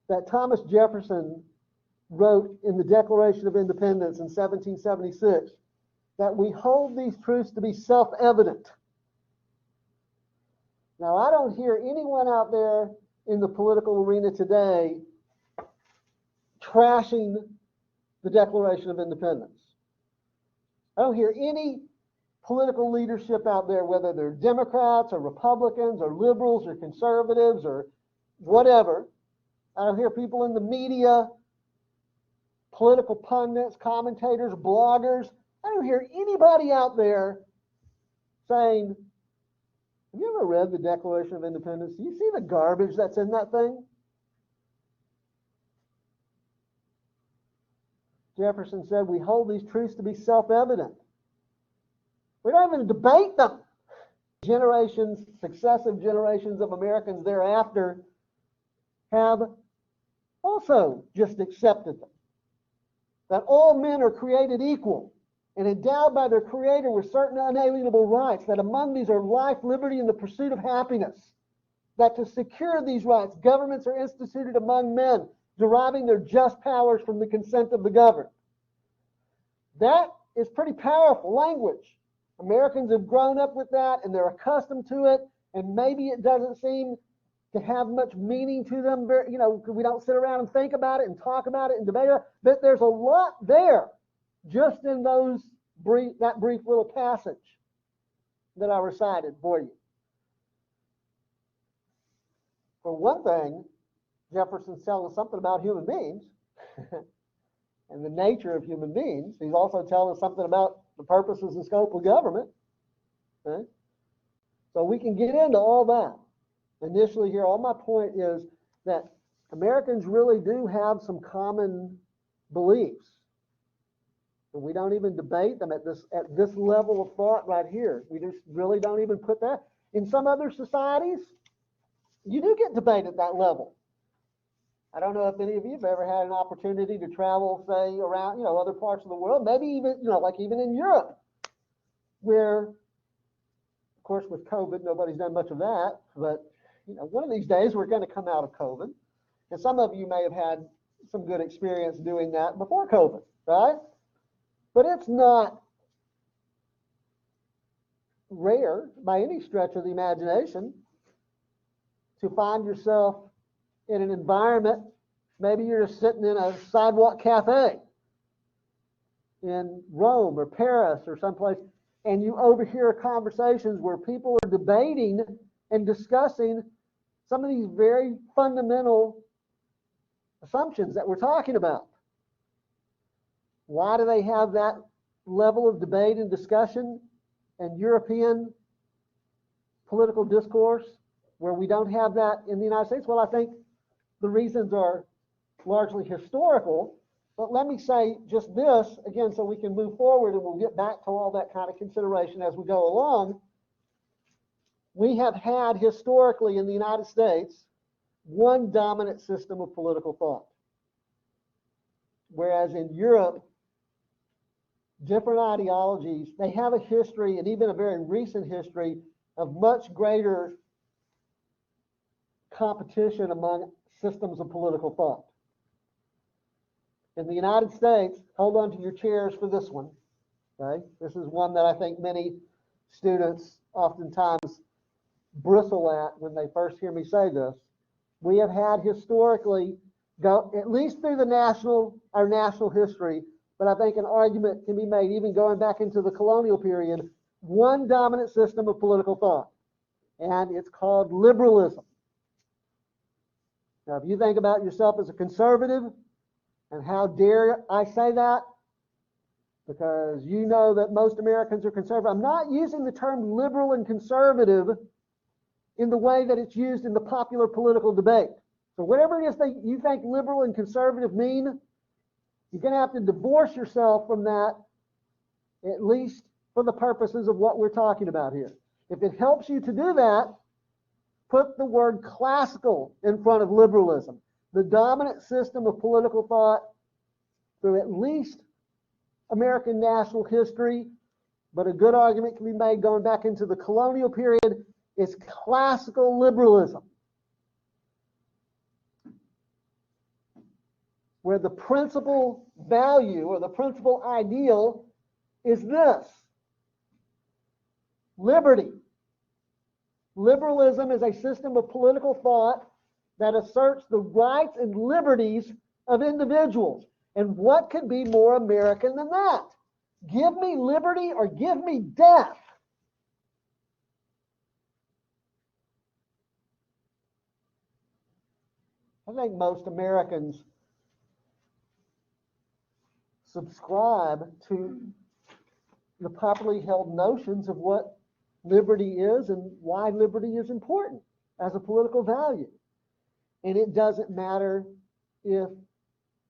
that Thomas Jefferson wrote in the Declaration of Independence in 1776 that we hold these truths to be self-evident. Now, I don't hear anyone out there in the political arena today trashing the Declaration of Independence. I don't hear any political leadership out there, whether they're Democrats or Republicans or liberals or conservatives or whatever. I don't hear people in the media, political pundits, commentators, bloggers. I don't hear anybody out there saying, have you ever read the Declaration of Independence? Do you see the garbage that's in that thing? Jefferson said, we hold these truths to be self-evident. We don't even debate them. Generations, successive generations of Americans thereafter have also just accepted them. That all men are created equal and endowed by their Creator with certain unalienable rights, that among these are life, liberty, and the pursuit of happiness. That to secure these rights, governments are instituted among men, deriving their just powers from the consent of the governed. That is pretty powerful language. Americans have grown up with that and they're accustomed to it, and maybe it doesn't seem to have much meaning to them. You know, we don't sit around and think about it and talk about it and debate it, but there's a lot there just in that brief little passage that I recited for you. For one thing, Jefferson's telling us something about human beings and the nature of human beings. He's also telling us something about the purposes and scope of government. Okay? So we can get into all that. Initially here, all my point is that Americans really do have some common beliefs. And we don't even debate them at this level of thought right here. We just really don't even put that. In some other societies, you do get debate at that level. I don't know if any of you have ever had an opportunity to travel, say, around, other parts of the world, maybe even, like even in Europe, where, of course, with COVID, nobody's done much of that, but, one of these days we're going to come out of COVID. And some of you may have had some good experience doing that before COVID, right? But it's not rare by any stretch of the imagination to find yourself in an environment, maybe you're just sitting in a sidewalk cafe in Rome or Paris or someplace, and you overhear conversations where people are debating and discussing some of these very fundamental assumptions that we're talking about. Why do they have that level of debate and discussion in European political discourse where we don't have that in the United States? Well, I think the reasons are largely historical, but let me say just this, again, so we can move forward and we'll get back to all that kind of consideration as we go along. We have had historically in the United States one dominant system of political thought, whereas in Europe, different ideologies, they have a history, and even a very recent history, of much greater competition among systems of political thought. In the United States, hold on to your chairs for this one. Okay? This is one that I think many students oftentimes bristle at when they first hear me say this. We have had historically, go at least through our national history, but I think an argument can be made even going back into the colonial period, one dominant system of political thought, and it's called liberalism. Now, if you think about yourself as a conservative, and how dare I say that, because you know that most Americans are conservative. I'm not using the term liberal and conservative in the way that it's used in the popular political debate. So whatever it is that you think liberal and conservative mean, you're going to have to divorce yourself from that, at least for the purposes of what we're talking about here. If it helps you to do that, put the word classical in front of liberalism. The dominant system of political thought through at least American national history, but a good argument can be made going back into the colonial period, is classical liberalism, where the principal value or the principal ideal is this: liberty. Liberalism is a system of political thought that asserts the rights and liberties of individuals. And what could be more American than that? Give me liberty or give me death. I think most Americans subscribe to the popularly held notions of what liberty is and why liberty is important as a political value. And it doesn't matter if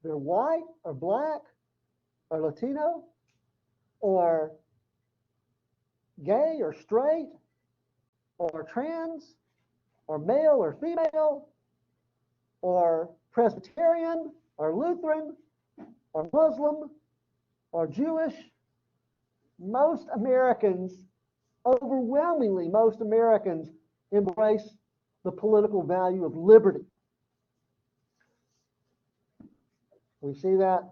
they're white or black or Latino or gay or straight or trans or male or female or Presbyterian or Lutheran or Muslim or Jewish. Most Americans, overwhelmingly most Americans, embrace the political value of liberty. We see that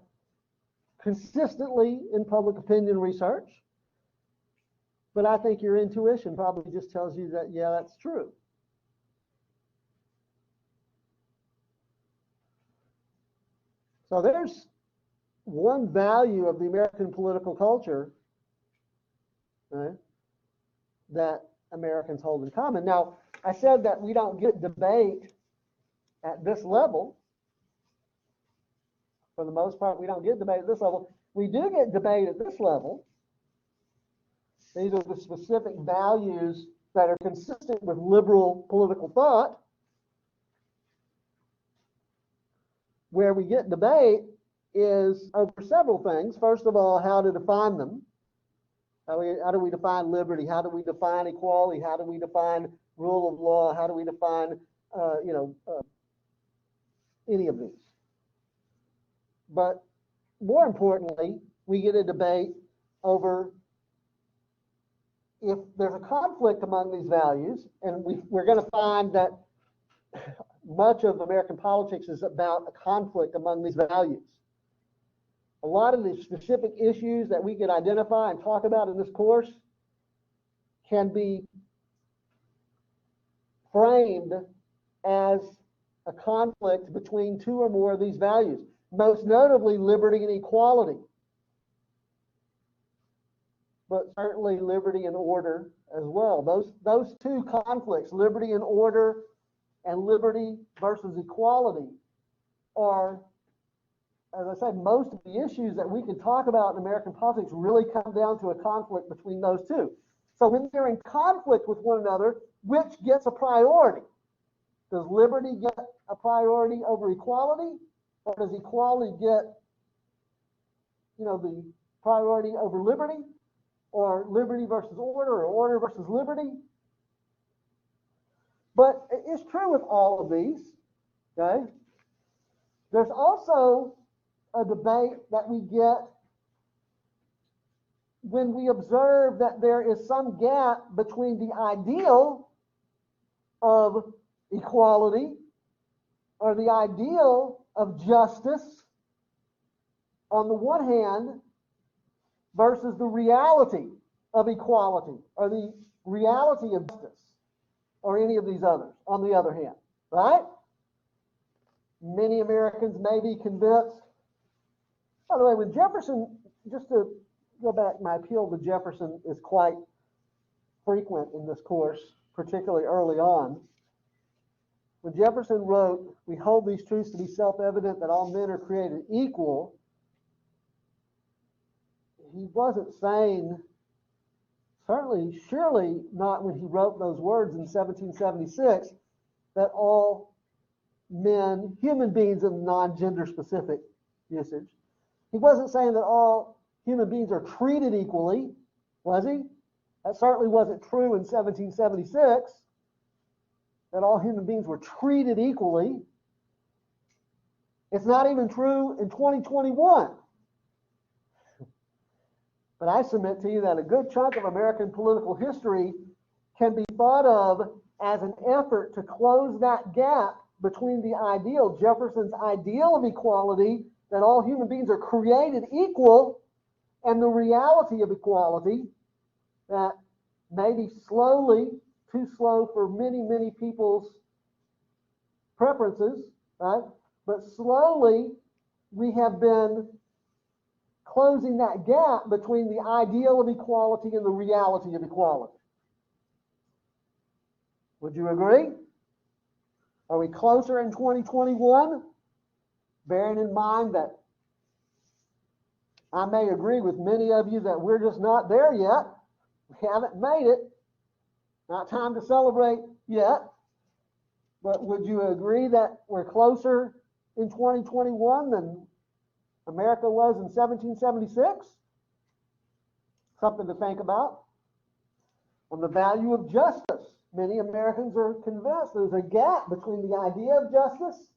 consistently in public opinion research, but I think your intuition probably just tells you that, yeah, that's true. So there's one value of the American political culture, right, that Americans hold in common. Now, I said that we don't get debate at this level. For the most part, we don't get debate at this level. We do get debate at this level. These are the specific values that are consistent with liberal political thought. Where we get debate is over several things. First of all, how to define them. How do we define liberty? How do we define equality? How do we define rule of law? How do we define, any of these? But more importantly, we get a debate over if there's a conflict among these values, and we're going to find that much of American politics is about a conflict among these values. A lot of the specific issues that we can identify and talk about in this course can be framed as a conflict between two or more of these values. Most notably, liberty and equality, but certainly liberty and order as well. Those two conflicts, liberty and order and liberty versus equality, are, as I said, most of the issues that we can talk about in American politics really come down to a conflict between those two. So when they're in conflict with one another, which gets a priority? Does liberty get a priority over equality? Or does equality get, the priority over liberty? Or liberty versus order, or order versus liberty? But it's true with all of these, okay? There's also a debate that we get when we observe that there is some gap between the ideal of equality or the ideal of justice on the one hand versus the reality of equality or the reality of justice or any of these others on the other hand, right? Many Americans may be convinced. By the way, when Jefferson, just to go back, my appeal to Jefferson is quite frequent in this course, particularly early on. When Jefferson wrote, "We hold these truths to be self-evident that all men are created equal," he wasn't saying, certainly, surely not when he wrote those words in 1776, that all men, human beings in non-gender specific usage, he wasn't saying that all human beings are treated equally, was he? That certainly wasn't true in 1776, that all human beings were treated equally. It's not even true in 2021. But I submit to you that a good chunk of American political history can be thought of as an effort to close that gap between the ideal, Jefferson's ideal of equality, that all human beings are created equal, and the reality of equality that maybe slowly, too slow for many, many people's preferences, right? But slowly we have been closing that gap between the ideal of equality and the reality of equality. Would you agree? Are we closer in 2021? Bearing in mind that I may agree with many of you that we're just not there yet. We haven't made it. Not time to celebrate yet. But would you agree that we're closer in 2021 than America was in 1776? Something to think about. On the value of justice. Many Americans are convinced there's a gap between the idea of justice,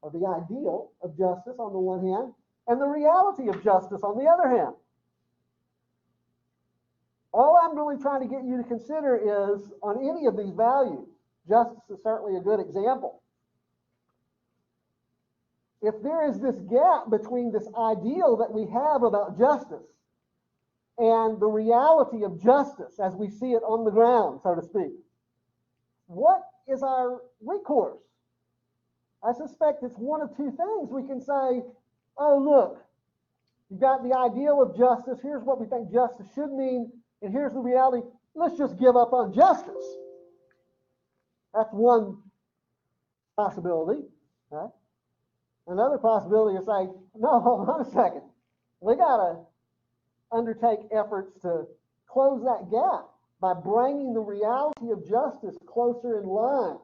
or the ideal of justice on the one hand, and the reality of justice on the other hand. All I'm really trying to get you to consider is, on any of these values, justice is certainly a good example. If there is this gap between this ideal that we have about justice and the reality of justice as we see it on the ground, so to speak, what is our recourse? I suspect it's one of two things. We can say, oh, look, you've got the ideal of justice. Here's what we think justice should mean, and here's the reality. Let's just give up on justice. That's one possibility. Right? Another possibility is say, no, hold on a second. We got to undertake efforts to close that gap by bringing the reality of justice closer in line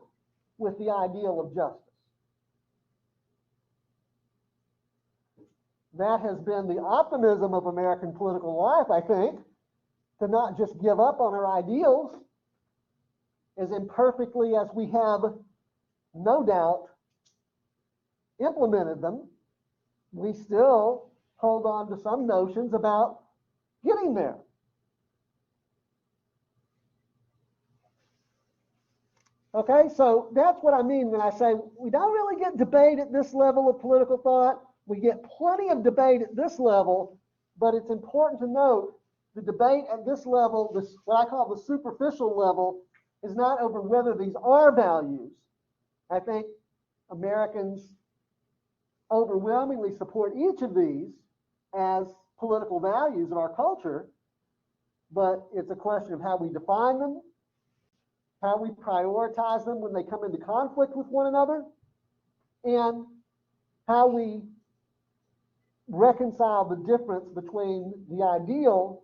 with the ideal of justice. That has been the optimism of American political life, I think, to not just give up on our ideals, as imperfectly as we have, no doubt, implemented them. We still hold on to some notions about getting there. Okay, so that's what I mean when I say we don't really get debate at this level of political thought. We get plenty of debate at this level, but it's important to note the debate at this level, this what I call the superficial level, is not over whether these are values. I think Americans overwhelmingly support each of these as political values of our culture, but it's a question of how we define them, how we prioritize them when they come into conflict with one another, and how we reconcile the difference between the ideal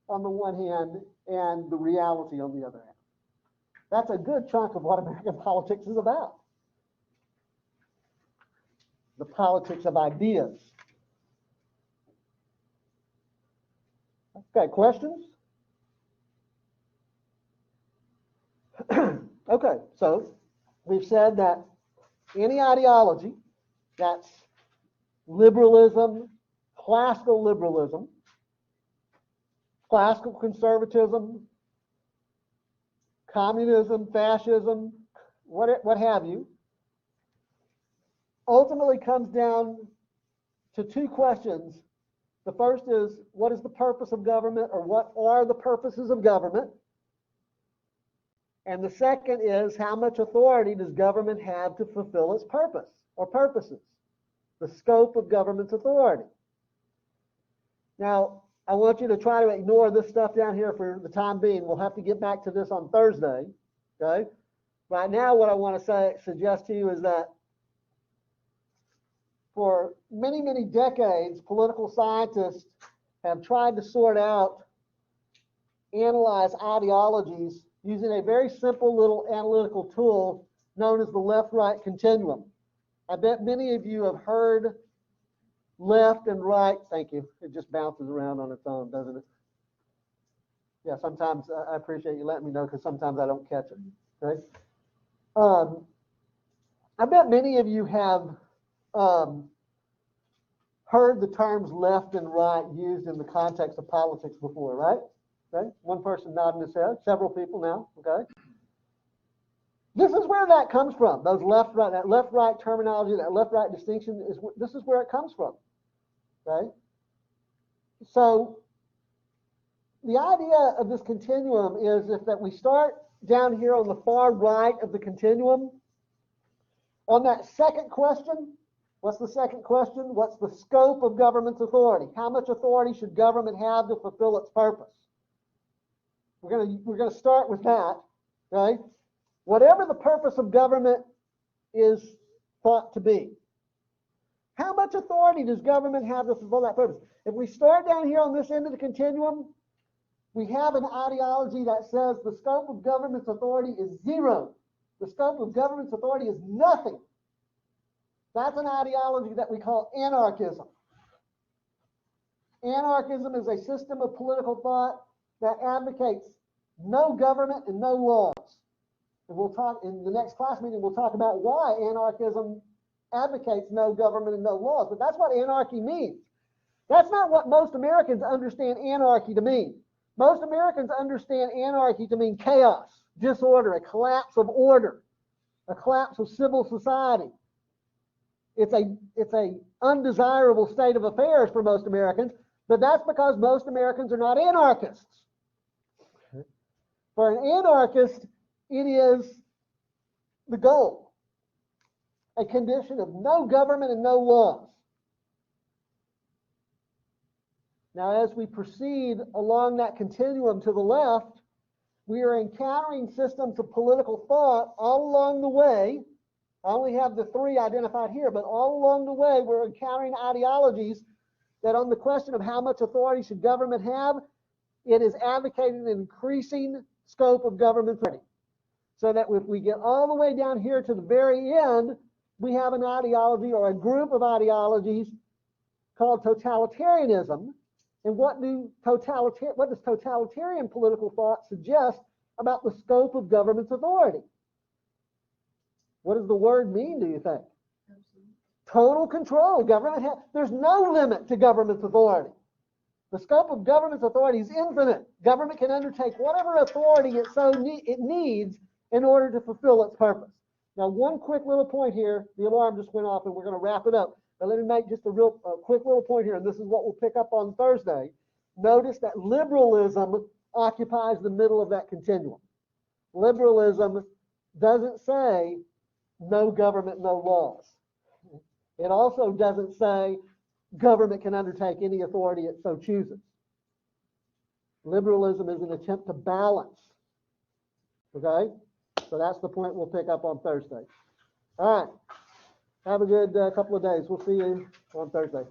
on the one hand and the reality on the other hand. That's a good chunk of what American politics is about. The politics of ideas. Okay, questions? Okay, so we've said that any ideology that's liberalism, classical conservatism, communism, fascism, what have you, ultimately comes down to two questions. The first is, what is the purpose of government, or what are the purposes of government? And the second is, how much authority does government have to fulfill its purpose or purposes? The scope of government's authority. Now, I want you to try to ignore this stuff down here for the time being. We'll have to get back to this on Thursday, okay? Right now, what I want to suggest to you is that for many, many decades, political scientists have tried to sort out, analyze ideologies using a very simple little analytical tool known as the left-right continuum. I bet many of you have heard left and right. Thank you. It just bounces around on its own, doesn't it? Yeah, sometimes I appreciate you letting me know, because sometimes I don't catch it. Okay. I bet many of you have heard the terms left and right used in the context of politics before, right? Okay. One person nodding his head, several people now. Okay. This is where that comes from. Those left-right, that left-right terminology, that left-right distinction this is where it comes from. Okay. So the idea of this continuum is that we start down here on the far right of the continuum. On that second question, what's the second question? What's the scope of government's authority? How much authority should government have to fulfill its purpose? We're gonna start with that. Okay. Whatever the purpose of government is thought to be, how much authority does government have to fulfill that purpose? If we start down here on this end of the continuum, we have an ideology that says the scope of government's authority is zero. The scope of government's authority is nothing. That's an ideology that we call anarchism. Anarchism is a system of political thought that advocates no government and no laws. And we'll talk in the next class meeting, we'll talk about why anarchism advocates no government and no laws. But that's what anarchy means. That's not what most Americans understand anarchy to mean. Most Americans understand anarchy to mean chaos, disorder, a collapse of order, a collapse of civil society. It's a undesirable state of affairs for most Americans, but that's because most Americans are not anarchists. For an anarchist, it is the goal, a condition of no government and no laws. Now, as we proceed along that continuum to the left, we are encountering systems of political thought all along the way. I only have the three identified here, but all along the way, we're encountering ideologies that on the question of how much authority should government have, it is advocating an increasing scope of government authority. So that if we get all the way down here to the very end, we have an ideology or a group of ideologies called totalitarianism. And what does totalitarian political thought suggest about the scope of government's authority? What does the word mean, do you think? Absolutely. Total control. There's no limit to government's authority. The scope of government's authority is infinite. Government can undertake whatever authority it needs in order to fulfill its purpose. Now, one quick little point here. The alarm just went off and we're going to wrap it up. But let me make just a quick little point here, and this is what we'll pick up on Thursday. Notice that liberalism occupies the middle of that continuum. Liberalism doesn't say no government, no laws. It also doesn't say government can undertake any authority it so chooses. Liberalism is an attempt to balance. Okay? So that's the point we'll pick up on Thursday. All right. Have a good couple of days. We'll see you on Thursday.